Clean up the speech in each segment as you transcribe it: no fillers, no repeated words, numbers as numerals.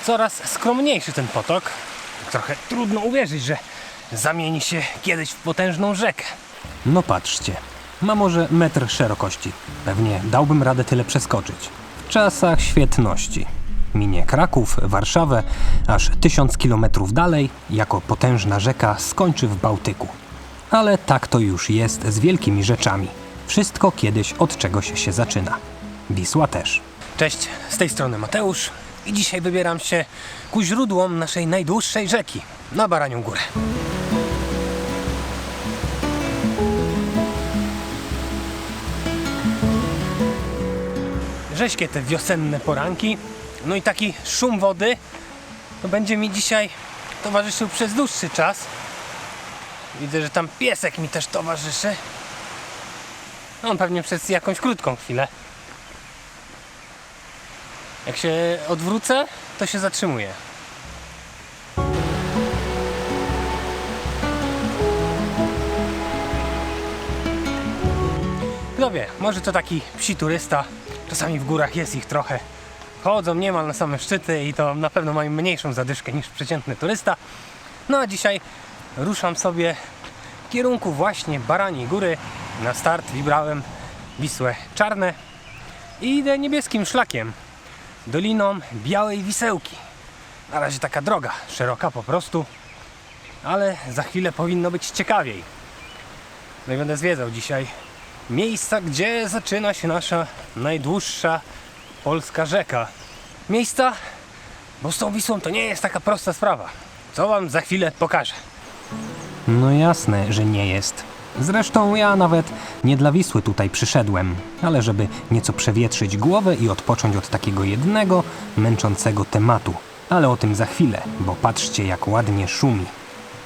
coraz skromniejszy ten potok. Trochę trudno uwierzyć, że zamieni się kiedyś w potężną rzekę. No patrzcie, ma może metr szerokości. Pewnie dałbym radę tyle przeskoczyć. W czasach świetności. Minie Kraków, Warszawę, aż 1000 kilometrów dalej, jako potężna rzeka skończy w Bałtyku. Ale tak to już jest z wielkimi rzeczami. Wszystko kiedyś od czegoś się zaczyna. Wisła też. Cześć, z tej strony Mateusz i dzisiaj wybieram się ku źródłom naszej najdłuższej rzeki, na Baranią Górę. Rześkie te wiosenne poranki, no i taki szum wody to będzie mi dzisiaj towarzyszył przez dłuższy czas. Widzę, że tam piesek mi też towarzyszy. On pewnie przez jakąś krótką chwilę. Jak się odwrócę, to się zatrzymuje. Kto wie, może to taki psi turysta. Czasami w górach jest ich trochę. Chodzą niemal na same szczyty i to na pewno mają mniejszą zadyszkę niż przeciętny turysta. No a dzisiaj ruszam sobie w kierunku właśnie Baraniej Góry. Na start wybrałem Wisłę Czarne i idę niebieskim szlakiem, doliną Białej Wisełki. Na razie taka droga, szeroka po prostu, ale za chwilę powinno być ciekawiej. No i będę zwiedzał dzisiaj miejsca, gdzie zaczyna się nasza najdłuższa polska rzeka. Miejsca, bo z tą Wisłą to nie jest taka prosta sprawa, co wam za chwilę pokażę. No jasne, że nie jest. Zresztą ja nawet nie dla Wisły tutaj przyszedłem, ale żeby nieco przewietrzyć głowę i odpocząć od takiego jednego, męczącego tematu. Ale o tym za chwilę, bo patrzcie jak ładnie szumi.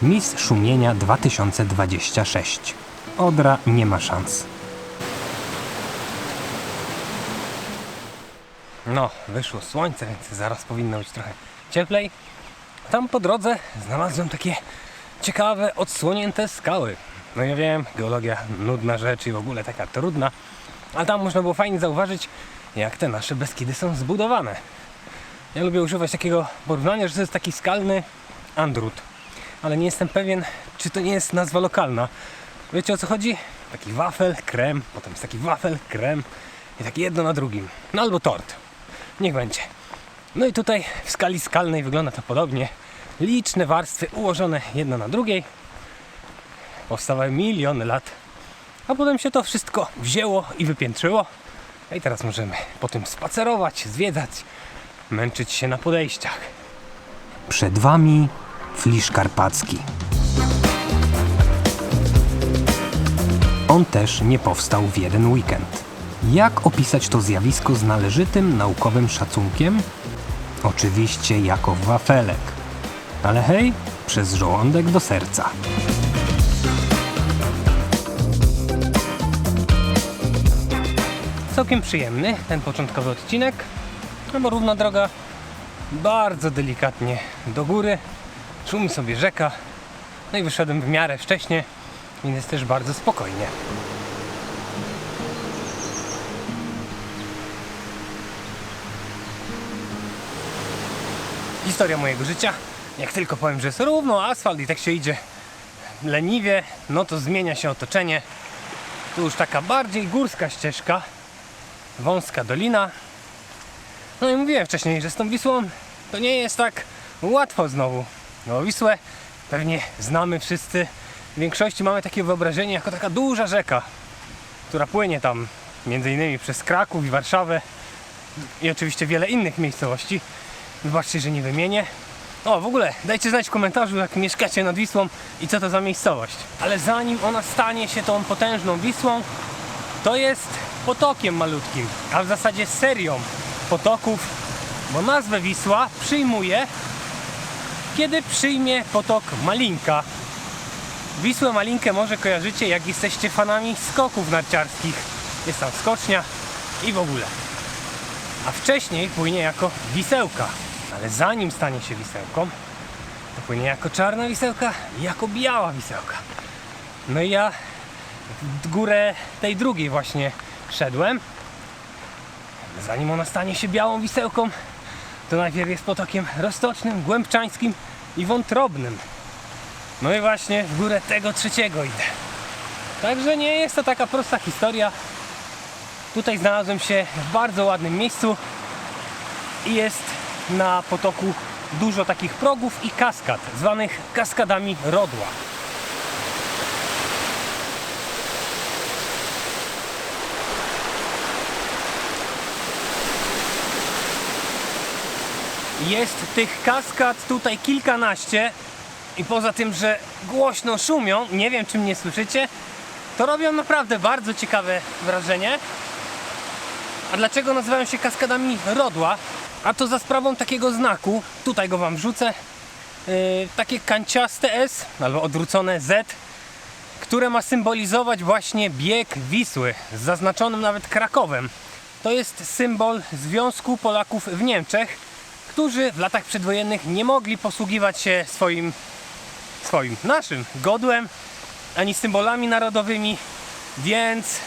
Miss Szumienia 2026. Odra nie ma szans. No, wyszło słońce, więc zaraz powinno być trochę cieplej. Tam po drodze znalazłem takie ciekawe, odsłonięte skały. No ja wiem, geologia nudna rzecz i w ogóle taka trudna, ale tam można było fajnie zauważyć, jak te nasze Beskidy są zbudowane. Ja lubię używać takiego porównania, że to jest taki skalny andrut, ale nie jestem pewien, czy to nie jest nazwa lokalna. Wiecie o co chodzi? Taki wafel, krem, potem jest taki wafel, krem i takie jedno na drugim. No albo tort. Niech będzie. No i tutaj w skali skalnej wygląda to podobnie. Liczne warstwy ułożone jedna na drugiej. Powstawały miliony lat. A potem się to wszystko wzięło i wypiętrzyło. I teraz możemy po tym spacerować, zwiedzać, męczyć się na podejściach. Przed wami Flisz Karpacki. On też nie powstał w jeden weekend. Jak opisać to zjawisko z należytym naukowym szacunkiem? Oczywiście jako wafelek. Ale hej, przez żołądek do serca. Całkiem przyjemny ten początkowy odcinek, no bo równa droga, bardzo delikatnie do góry, szumi sobie rzeka, no i wyszedłem w miarę wcześnie, więc jest też bardzo spokojnie. Historia mojego życia, jak tylko powiem, że jest równo asfalt i tak się idzie leniwie, no to zmienia się otoczenie. Tu już taka bardziej górska ścieżka, wąska dolina. No i mówiłem wcześniej, że z tą Wisłą to nie jest tak łatwo znowu. No Wisłę pewnie znamy wszyscy. W większości mamy takie wyobrażenie jako taka duża rzeka, która płynie tam między innymi przez Kraków i Warszawę i oczywiście wiele innych miejscowości. Wybaczcie, że nie wymienię. O, w ogóle dajcie znać w komentarzu, jak mieszkacie nad Wisłą i co to za miejscowość. Ale zanim ona stanie się tą potężną Wisłą, to jest potokiem malutkim, a w zasadzie serią potoków, bo nazwę Wisła przyjmuje, kiedy przyjmie potok Malinka. Wisłę Malinkę może kojarzycie, jak jesteście fanami skoków narciarskich. Jest tam skocznia i w ogóle. A wcześniej płynie jako Wisełka. Ale zanim stanie się Wisełką, to płynie jako Czarna Wisełka i jako Biała Wisełka. No i ja w górę tej drugiej właśnie szedłem. Zanim ona stanie się Białą Wisełką, to najpierw jest potokiem roztocznym, głębczańskim i wątrobnym. No i właśnie w górę tego trzeciego idę. Także nie jest to taka prosta historia. Tutaj znalazłem się w bardzo ładnym miejscu i jest na potoku dużo takich progów i kaskad, zwanych kaskadami Rodła. Jest tych kaskad tutaj kilkanaście i poza tym, że głośno szumią, nie wiem czy mnie słyszycie, to robią naprawdę bardzo ciekawe wrażenie. A dlaczego nazywają się kaskadami Rodła? A to za sprawą takiego znaku, tutaj go wam wrzucę, takie kanciaste S albo odwrócone Z, które ma symbolizować właśnie bieg Wisły z zaznaczonym nawet Krakowem. To jest symbol Związku Polaków w Niemczech, którzy w latach przedwojennych nie mogli posługiwać się naszym godłem ani symbolami narodowymi, więc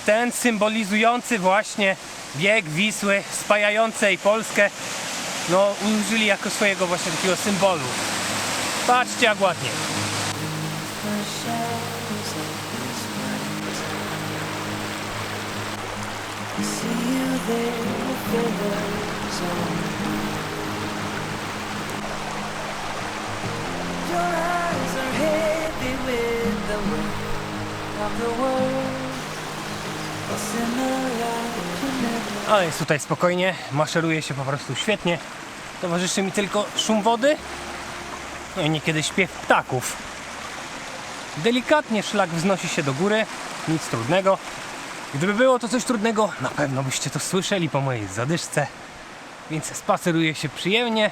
ten symbolizujący właśnie bieg Wisły spajającej Polskę, no użyli jako swojego właśnie takiego symbolu. Patrzcie jak ładnie. Ale jest tutaj spokojnie, maszeruje się po prostu świetnie. Towarzyszy mi tylko szum wody, no i niekiedy śpiew ptaków. Delikatnie szlak wznosi się do góry, nic trudnego. Gdyby było to coś trudnego, na pewno byście to słyszeli po mojej zadyszce. Więc spaceruje się przyjemnie.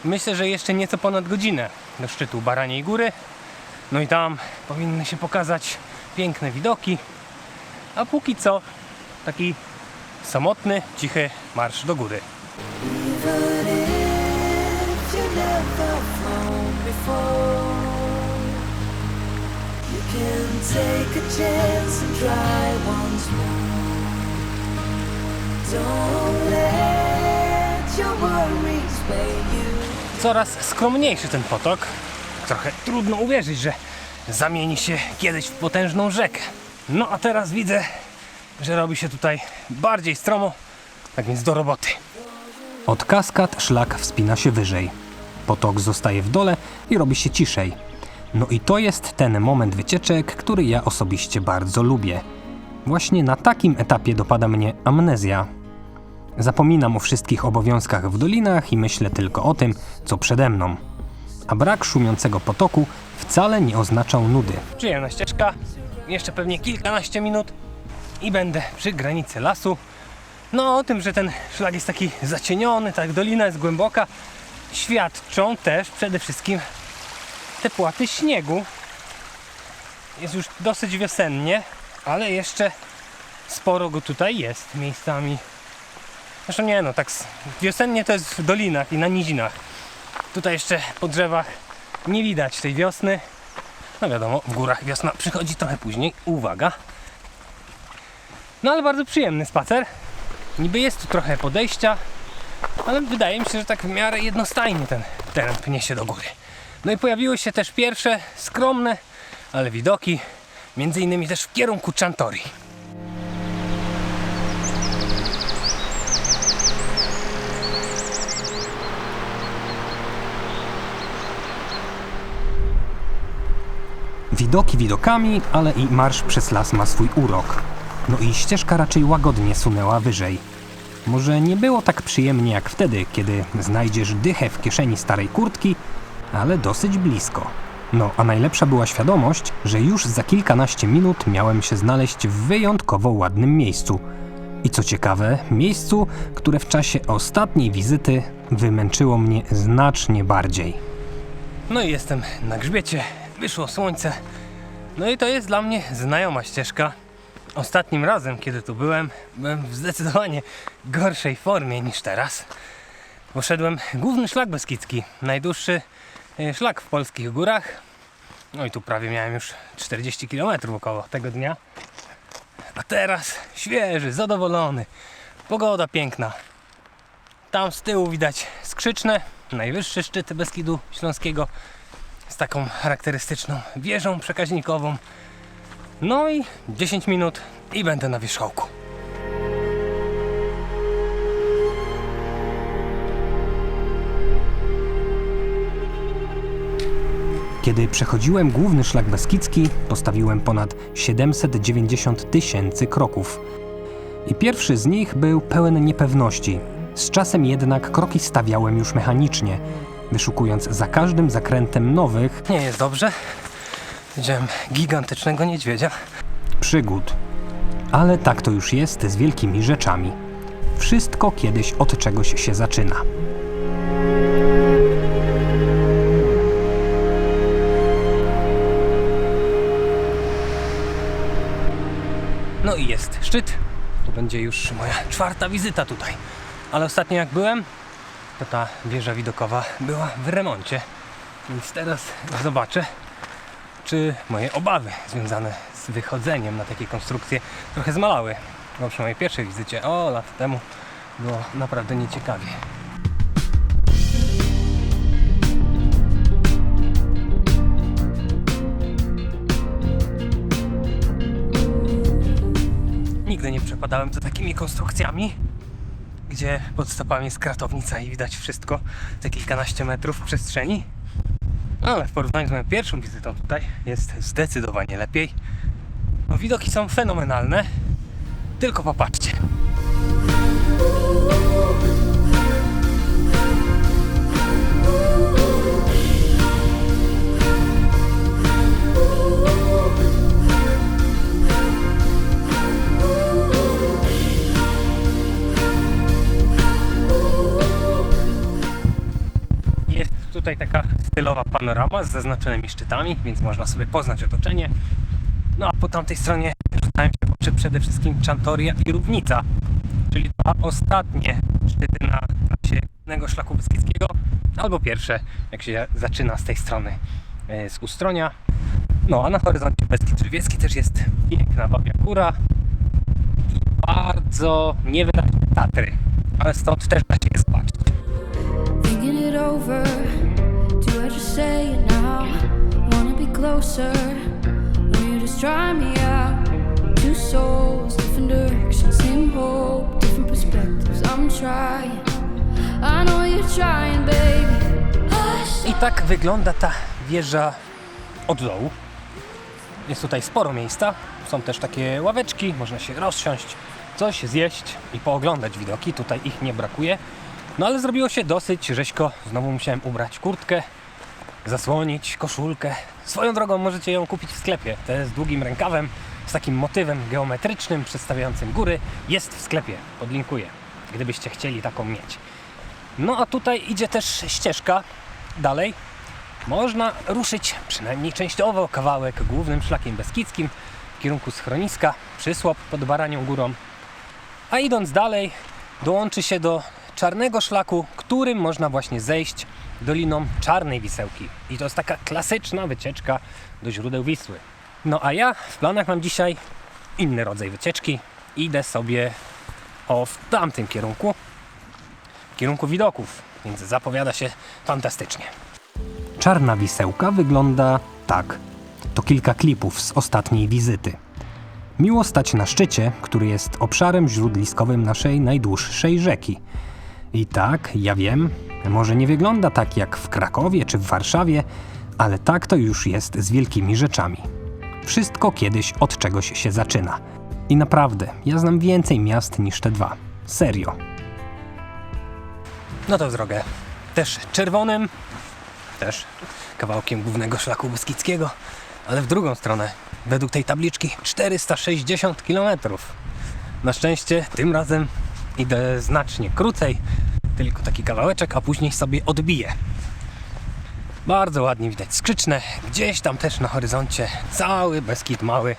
Myślę, że jeszcze nieco ponad godzinę do szczytu Baraniej Góry. No i tam powinny się pokazać piękne widoki. A póki co taki samotny, cichy marsz do góry. Coraz skromniejszy ten potok. Trochę trudno uwierzyć, że zamieni się kiedyś w potężną rzekę. No a teraz widzę, że robi się tutaj bardziej stromo, tak więc do roboty. Od kaskad szlak wspina się wyżej. Potok zostaje w dole i robi się ciszej. No i to jest ten moment wycieczek, który ja osobiście bardzo lubię. Właśnie na takim etapie dopada mnie amnezja. Zapominam o wszystkich obowiązkach w dolinach i myślę tylko o tym, co przede mną. A brak szumiącego potoku wcale nie oznaczał nudy. Przyjemna ścieżka, jeszcze pewnie kilkanaście minut i będę przy granicy lasu. No o tym, że ten szlak jest taki zacieniony, tak dolina jest głęboka, świadczą też przede wszystkim te płaty śniegu. Jest już dosyć wiosennie, ale jeszcze sporo go tutaj jest miejscami. Zresztą nie no, tak wiosennie to jest w dolinach i na nizinach. Tutaj jeszcze po drzewach nie widać tej wiosny. No wiadomo, w górach wiosna przychodzi trochę później. Uwaga! No ale bardzo przyjemny spacer. Niby jest tu trochę podejścia, ale wydaje mi się, że tak w miarę jednostajnie ten teren pnie się do góry. No i pojawiły się też pierwsze skromne, ale widoki, między innymi też w kierunku Chantori. Widoki widokami, ale i marsz przez las ma swój urok. No i ścieżka raczej łagodnie sunęła wyżej. Może nie było tak przyjemnie jak wtedy, kiedy znajdziesz dychę w kieszeni starej kurtki, ale dosyć blisko. No a najlepsza była świadomość, że już za kilkanaście minut miałem się znaleźć w wyjątkowo ładnym miejscu. I co ciekawe, miejscu, które w czasie ostatniej wizyty wymęczyło mnie znacznie bardziej. No i jestem na grzbiecie, wyszło słońce. No i to jest dla mnie znajoma ścieżka. Ostatnim razem, kiedy tu byłem w zdecydowanie gorszej formie niż teraz. Poszedłem główny szlak beskidzki, najdłuższy szlak w polskich górach. No i tu prawie miałem już 40 km około tego dnia. A teraz świeży, zadowolony, pogoda piękna. Tam z tyłu widać Skrzyczne, najwyższy szczyt Beskidu Śląskiego z taką charakterystyczną wieżą przekaźnikową. No i 10 minut i będę na wierzchołku. Kiedy przechodziłem główny szlak beskidzki, postawiłem ponad 790 000 kroków. I pierwszy z nich był pełen niepewności. Z czasem jednak kroki stawiałem już mechanicznie, wyszukując za każdym zakrętem nowych... Nie jest dobrze. Widziałem gigantycznego niedźwiedzia. Przygód. Ale tak to już jest z wielkimi rzeczami. Wszystko kiedyś od czegoś się zaczyna. No i jest szczyt. To będzie już moja 4. wizyta tutaj. Ale ostatnio jak byłem, to ta wieża widokowa była w remoncie. Więc teraz zobaczę, czy moje obawy związane z wychodzeniem na takie konstrukcje trochę zmalały. Bo przy mojej pierwszej wizycie, lat temu, było naprawdę nieciekawie. Nigdy nie przepadałem za takimi konstrukcjami, gdzie pod stopami jest kratownica i widać wszystko te kilkanaście metrów przestrzeni. Ale w porównaniu z moją pierwszą wizytą tutaj jest zdecydowanie lepiej. No, widoki są fenomenalne, tylko popatrzcie. Tutaj taka stylowa panorama z zaznaczonymi szczytami, więc można sobie poznać otoczenie. No a po tamtej stronie rzucają się w oczy przede wszystkim Czantoria i Równica, czyli dwa ostatnie szczyty na trasie głównego szlaku beskidzkiego, albo pierwsze, jak się zaczyna z tej strony z Ustronia. No a na horyzoncie Beskid Żywiecki też jest piękna Babia Góra i bardzo niewyraźne Tatry, ale stąd też da się je zobaczyć. Do I just say it now? Wanna be closer? When you just try me out? Two souls, different directions, same hope, different perspectives. I'm trying. I know you're trying, baby. I tak wygląda ta wieża od dołu. Jest tutaj sporo miejsca. Są też takie ławeczki, można się rozsiąść, coś zjeść i pooglądać widoki. Tutaj ich nie brakuje. No ale zrobiło się dosyć rzeźko. Znowu musiałem ubrać kurtkę, zasłonić koszulkę. Swoją drogą możecie ją kupić w sklepie. Te z długim rękawem, z takim motywem geometrycznym przedstawiającym góry, jest w sklepie. Podlinkuję, gdybyście chcieli taką mieć. No a tutaj idzie też ścieżka dalej. Można ruszyć przynajmniej częściowo kawałek głównym szlakiem beskidzkim w kierunku schroniska, Przysłop pod Baranią Górą. A idąc dalej dołączy się do czarnego szlaku, którym można właśnie zejść doliną Czarnej Wisełki. I to jest taka klasyczna wycieczka do źródeł Wisły. No a ja w planach mam dzisiaj inny rodzaj wycieczki. Idę sobie w tamtym kierunku, w kierunku widoków, więc zapowiada się fantastycznie. Czarna Wisełka wygląda tak. To kilka klipów z ostatniej wizyty. Miło stać na szczycie, który jest obszarem źródliskowym naszej najdłuższej rzeki. I tak, ja wiem, może nie wygląda tak jak w Krakowie czy w Warszawie, ale tak to już jest z wielkimi rzeczami. Wszystko kiedyś od czegoś się zaczyna. I naprawdę, ja znam więcej miast niż te dwa. Serio. No to drogę. Też czerwonym, też kawałkiem głównego szlaku beskidzkiego, ale w drugą stronę, według tej tabliczki 460 km. Na szczęście tym razem idę znacznie krócej, tylko taki kawałeczek, a później sobie odbiję. Bardzo ładnie widać Skrzyczne, gdzieś tam też na horyzoncie cały Beskid Mały.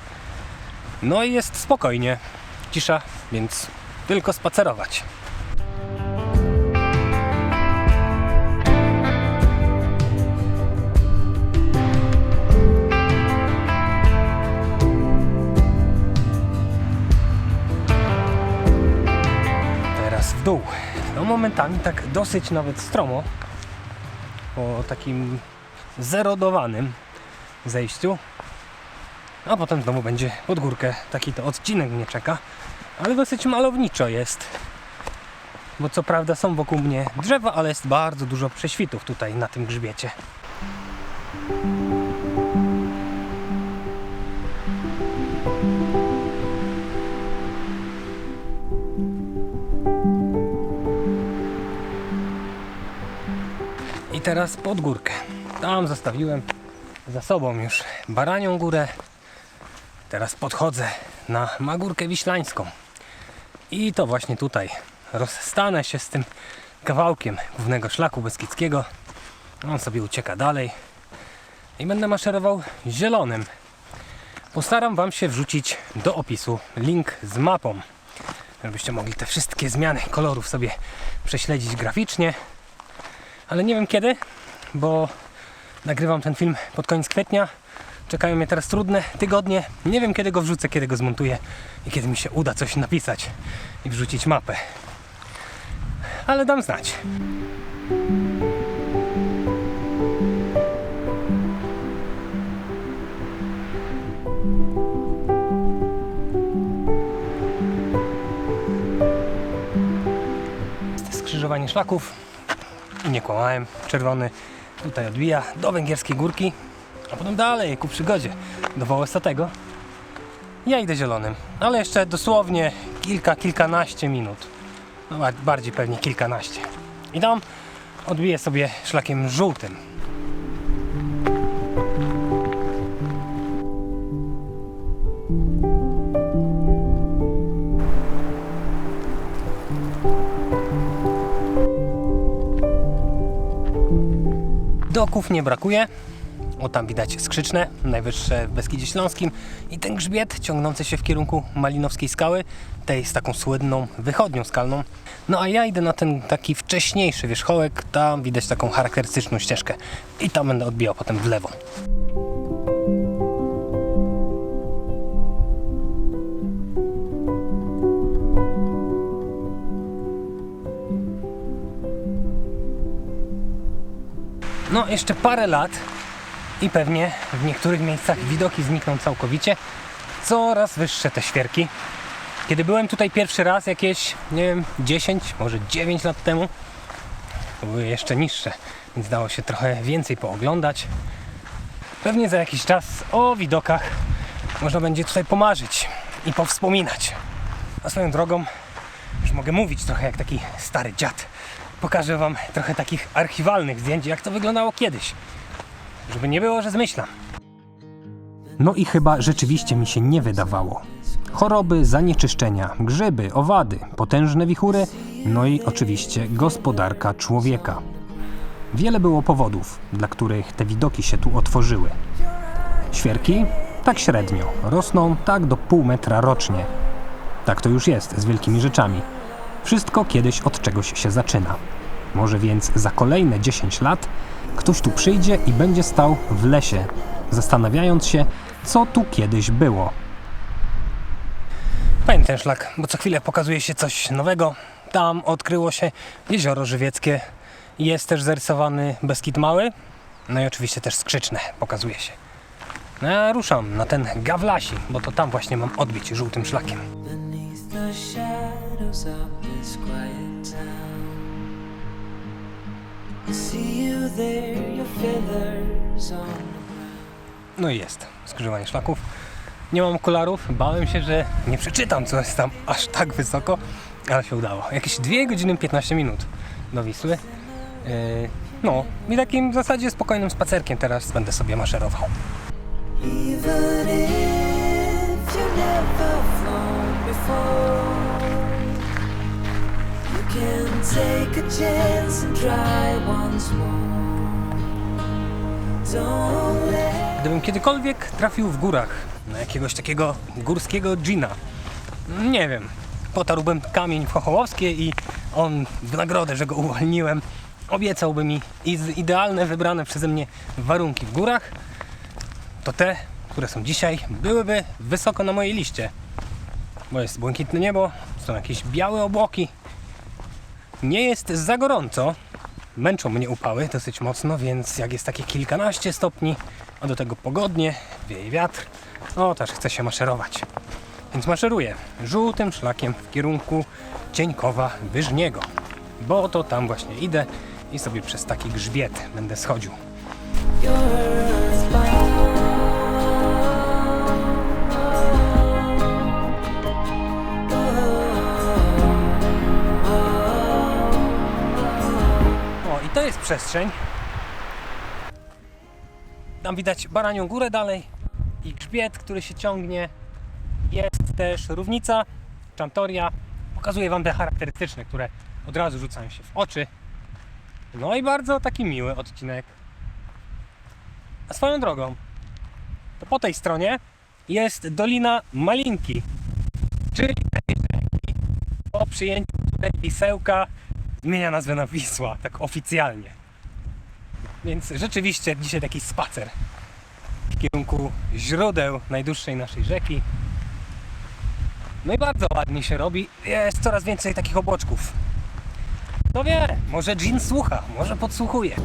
No i jest spokojnie, cisza, więc tylko spacerować. Teraz w dół. No momentami tak dosyć nawet stromo, po takim zerodowanym zejściu, a potem znowu będzie pod górkę, taki to odcinek mnie czeka, ale dosyć malowniczo jest, bo co prawda są wokół mnie drzewa, ale jest bardzo dużo prześwitów tutaj na tym grzbiecie. I teraz pod górkę. Tam zostawiłem za sobą już Baranią Górę. Teraz podchodzę na Magórkę Wiślańską. I to właśnie tutaj rozstanę się z tym kawałkiem głównego szlaku beskidzkiego. On sobie ucieka dalej. I będę maszerował zielonym. Postaram Wam się wrzucić do opisu link z mapą, żebyście mogli te wszystkie zmiany kolorów sobie prześledzić graficznie. Ale nie wiem kiedy, bo nagrywam ten film pod koniec kwietnia. Czekają mnie teraz trudne tygodnie. Nie wiem kiedy go wrzucę, kiedy go zmontuję i kiedy mi się uda coś napisać i wrzucić mapę. Ale dam znać. Skrzyżowanie szlaków. I nie kłamałem. Czerwony tutaj odbija do Węgierskiej Górki, a potem dalej ku przygodzie do Wałęsatego. Ja idę zielonym, ale jeszcze dosłownie kilkanaście minut. No bardziej pewnie kilkanaście. I tam odbiję sobie szlakiem żółtym. Doków nie brakuje. O, tam widać Skrzyczne, najwyższe w Beskidzie Śląskim, i ten grzbiet ciągnący się w kierunku Malinowskiej Skały, tej z taką słynną wychodnią skalną. No a ja idę na ten taki wcześniejszy wierzchołek, tam widać taką charakterystyczną ścieżkę i tam będę odbijał potem w lewo. No, jeszcze parę lat i pewnie w niektórych miejscach widoki znikną całkowicie. Coraz wyższe te świerki. Kiedy byłem tutaj pierwszy raz jakieś, nie wiem, 10, może 9 lat temu, to były jeszcze niższe, więc dało się trochę więcej pooglądać. Pewnie za jakiś czas o widokach można będzie tutaj pomarzyć i powspominać. A swoją drogą, już mogę mówić trochę jak taki stary dziad. Pokażę Wam trochę takich archiwalnych zdjęć, jak to wyglądało kiedyś. Żeby nie było, że zmyślam. No i chyba rzeczywiście mi się nie wydawało. Choroby, zanieczyszczenia, grzyby, owady, potężne wichury, no i oczywiście gospodarka człowieka. Wiele było powodów, dla których te widoki się tu otworzyły. Świerki? Tak średnio. Rosną tak do pół metra rocznie. Tak to już jest z wielkimi rzeczami. Wszystko kiedyś od czegoś się zaczyna. Może więc za kolejne 10 lat ktoś tu przyjdzie i będzie stał w lesie, zastanawiając się, co tu kiedyś było. Fajny ten szlak, bo co chwilę pokazuje się coś nowego. Tam odkryło się Jezioro Żywieckie. Jest też zarysowany Beskid Mały. No i oczywiście też Skrzyczne pokazuje się. No ja ruszam na ten Gawlasi, bo to tam właśnie mam odbić żółtym szlakiem. No i jest skrzyżowanie szlaków. Nie mam okularów, bałem się, że nie przeczytam, co jest tam aż tak wysoko, ale się udało. Jakieś 2 godziny 15 minut do Wisły. No i takim w zasadzie spokojnym spacerkiem teraz będę sobie maszerował. Even if you never flown before, you can take a chance and try once more. Don't let... Gdybym kiedykolwiek trafił w górach na jakiegoś takiego górskiego dżina, nie wiem, potarłbym kamień w Chochołowskie i on w nagrodę, że go uwolniłem, obiecałby mi idealne, wybrane przeze mnie warunki w górach, to te, które są dzisiaj, byłyby wysoko na mojej liście. Bo jest błękitne niebo, są jakieś białe obłoki, nie jest za gorąco. Męczą mnie upały dosyć mocno, więc jak jest takie kilkanaście stopni, a do tego pogodnie, wieje wiatr, no też chce się maszerować. Więc maszeruję żółtym szlakiem w kierunku Cieńkowa Wyżniego, bo to tam właśnie idę i sobie przez taki grzbiet będę schodził. O, i to jest przestrzeń. Tam widać Baranią Górę dalej i grzbiet, który się ciągnie. Jest też równica, Czantoria. Pokazuję wam te charakterystyczne, które od razu rzucają się w oczy. No i bardzo taki miły odcinek. A swoją drogą, to po tej stronie jest Dolina Malinki, czyli po przyjęciu tutaj Wisełka zmienia nazwę na Wisła, tak oficjalnie. Więc rzeczywiście dzisiaj taki spacer w kierunku źródeł najdłuższej naszej rzeki. No i bardzo ładnie się robi, jest coraz więcej takich obłoczków. Kto wie, może Jean słucha, może podsłuchuje.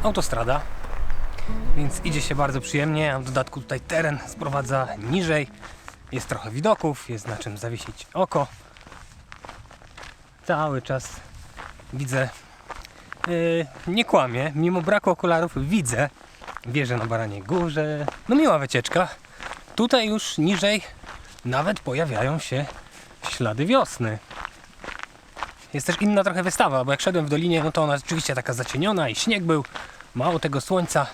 Autostrada, więc idzie się bardzo przyjemnie, a w dodatku tutaj teren sprowadza niżej. Jest trochę widoków, jest na czym zawiesić oko. Cały czas widzę, nie kłamię, mimo braku okularów widzę wieżę na Baraniej Górze. No miła wycieczka. Tutaj już niżej nawet pojawiają się ślady wiosny. Jest też inna trochę wystawa, bo jak szedłem w dolinie, no to ona rzeczywiście taka zacieniona i śnieg był, mało tego słońca.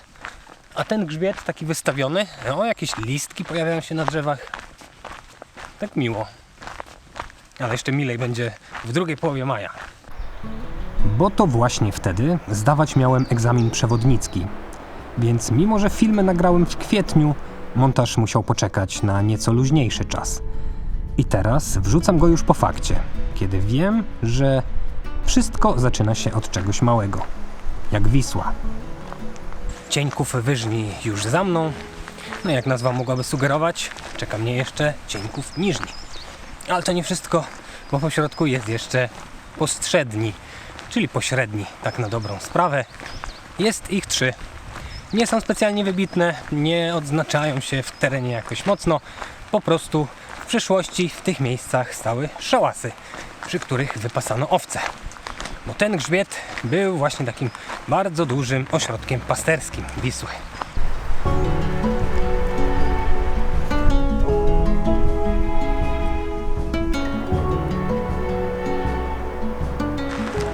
A ten grzbiet taki wystawiony, no jakieś listki pojawiają się na drzewach. Tak miło. Ale jeszcze milej będzie w drugiej połowie maja. Bo to właśnie wtedy zdawać miałem egzamin przewodnicki. Więc mimo, że filmy nagrałem w kwietniu, montaż musiał poczekać na nieco luźniejszy czas. I teraz wrzucam go już po fakcie, kiedy wiem, że wszystko zaczyna się od czegoś małego. Jak Wisła. Cieńków Wyżni już za mną. No jak nazwa mogłaby sugerować, czeka mnie jeszcze Cieńków Niżni. Ale to nie wszystko, bo po środku jest jeszcze Postrzedni, czyli pośredni, tak na dobrą sprawę. Jest ich 3. Nie są specjalnie wybitne, nie odznaczają się w terenie jakoś mocno. Po prostu w przyszłości w tych miejscach stały szałasy, przy których wypasano owce. Bo ten grzbiet był właśnie takim bardzo dużym ośrodkiem pasterskim Wisły.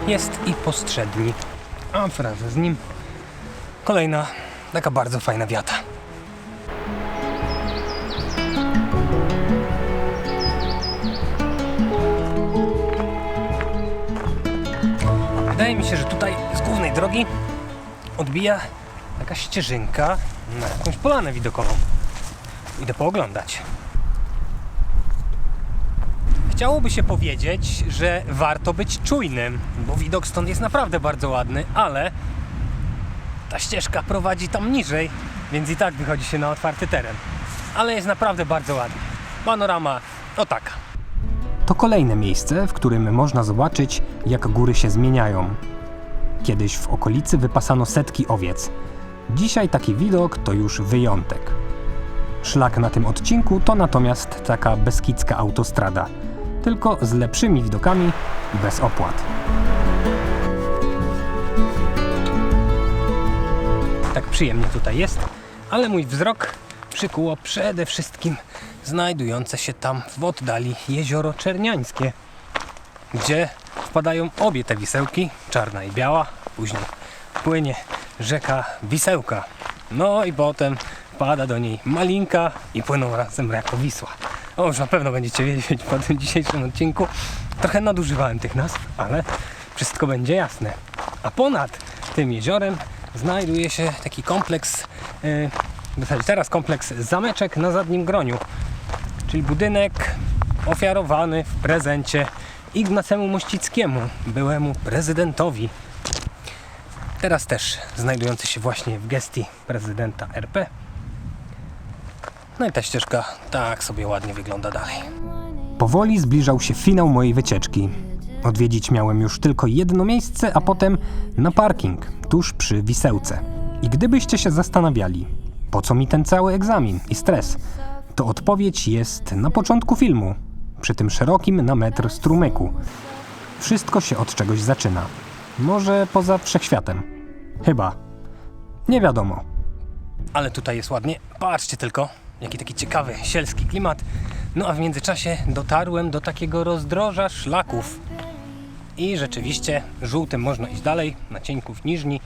Jest i Postrzedni, a wraz z nim kolejna taka bardzo fajna wiata. Wydaje mi się, że tutaj z głównej drogi odbija taka ścieżynka na jakąś polanę widokową. Idę pooglądać. Chciałoby się powiedzieć, że warto być czujnym, bo widok stąd jest naprawdę bardzo ładny, ale ta ścieżka prowadzi tam niżej, więc i tak wychodzi się na otwarty teren. Ale jest naprawdę bardzo ładnie. Panorama o taka. To kolejne miejsce, w którym można zobaczyć, jak góry się zmieniają. Kiedyś w okolicy wypasano setki owiec. Dzisiaj taki widok to już wyjątek. Szlak na tym odcinku to natomiast taka beskidzka autostrada. Tylko z lepszymi widokami i bez opłat. Tak przyjemnie tutaj jest, ale mój wzrok przykuło przede wszystkim znajdujące się tam w oddali jezioro Czerniańskie, gdzie wpadają obie te wisełki, czarna i biała, później płynie rzeka Wisełka. No i potem wpada do niej Malinka i płyną razem jako Wisła. O, już na pewno będziecie wiedzieć po tym dzisiejszym odcinku. Trochę nadużywałem tych nazw, ale wszystko będzie jasne. A ponad tym jeziorem znajduje się taki kompleks, w zasadzie teraz kompleks Zameczek na Zadnim Groniu, czyli budynek ofiarowany w prezencie Ignacemu Mościckiemu, byłemu prezydentowi. Teraz też znajdujący się właśnie w gestii prezydenta RP. No i ta ścieżka tak sobie ładnie wygląda dalej. Powoli zbliżał się finał mojej wycieczki. Odwiedzić miałem już tylko jedno miejsce, a potem na parking, tuż przy Wisełce. I gdybyście się zastanawiali, po co mi ten cały egzamin i stres, to odpowiedź jest na początku filmu, przy tym szerokim na metr strumyku. Wszystko się od czegoś zaczyna. Może poza wszechświatem. Chyba. Nie wiadomo. Ale tutaj jest ładnie. Patrzcie tylko, jaki taki ciekawy, sielski klimat. No a w międzyczasie dotarłem do takiego rozdroża szlaków. I rzeczywiście żółtym można iść dalej, na Cieńków Niżni.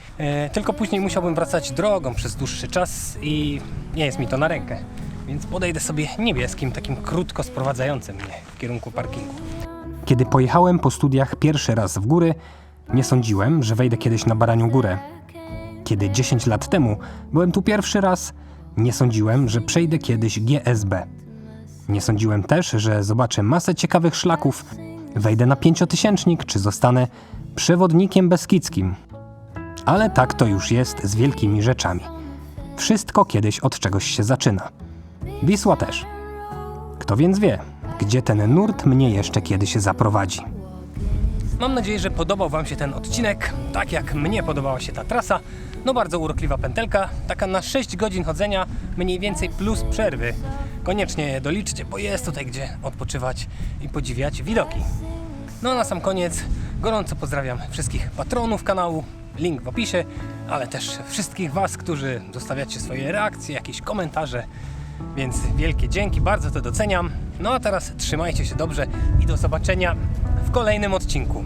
Tylko później musiałbym wracać drogą przez dłuższy czas i nie jest mi to na rękę. Więc podejdę sobie niebieskim, takim krótko sprowadzającym mnie w kierunku parkingu. Kiedy pojechałem po studiach pierwszy raz w góry, nie sądziłem, że wejdę kiedyś na Baranią Górę. Kiedy 10 lat temu byłem tu pierwszy raz, nie sądziłem, że przejdę kiedyś GSB. Nie sądziłem też, że zobaczę masę ciekawych szlaków, wejdę na 5000 czy zostanę przewodnikiem beskidzkim. Ale tak to już jest z wielkimi rzeczami. Wszystko kiedyś od czegoś się zaczyna. Wisła też. Kto więc wie, gdzie ten nurt mnie jeszcze kiedyś zaprowadzi. Mam nadzieję, że podobał Wam się ten odcinek, tak jak mnie podobała się ta trasa. No bardzo urokliwa pętelka, taka na 6 godzin chodzenia, mniej więcej plus przerwy. Koniecznie je doliczcie, bo jest tutaj gdzie odpoczywać i podziwiać widoki. No a na sam koniec gorąco pozdrawiam wszystkich patronów kanału, link w opisie, ale też wszystkich Was, którzy zostawiacie swoje reakcje, jakieś komentarze. Więc wielkie dzięki, bardzo to doceniam. No a teraz trzymajcie się dobrze i do zobaczenia w kolejnym odcinku.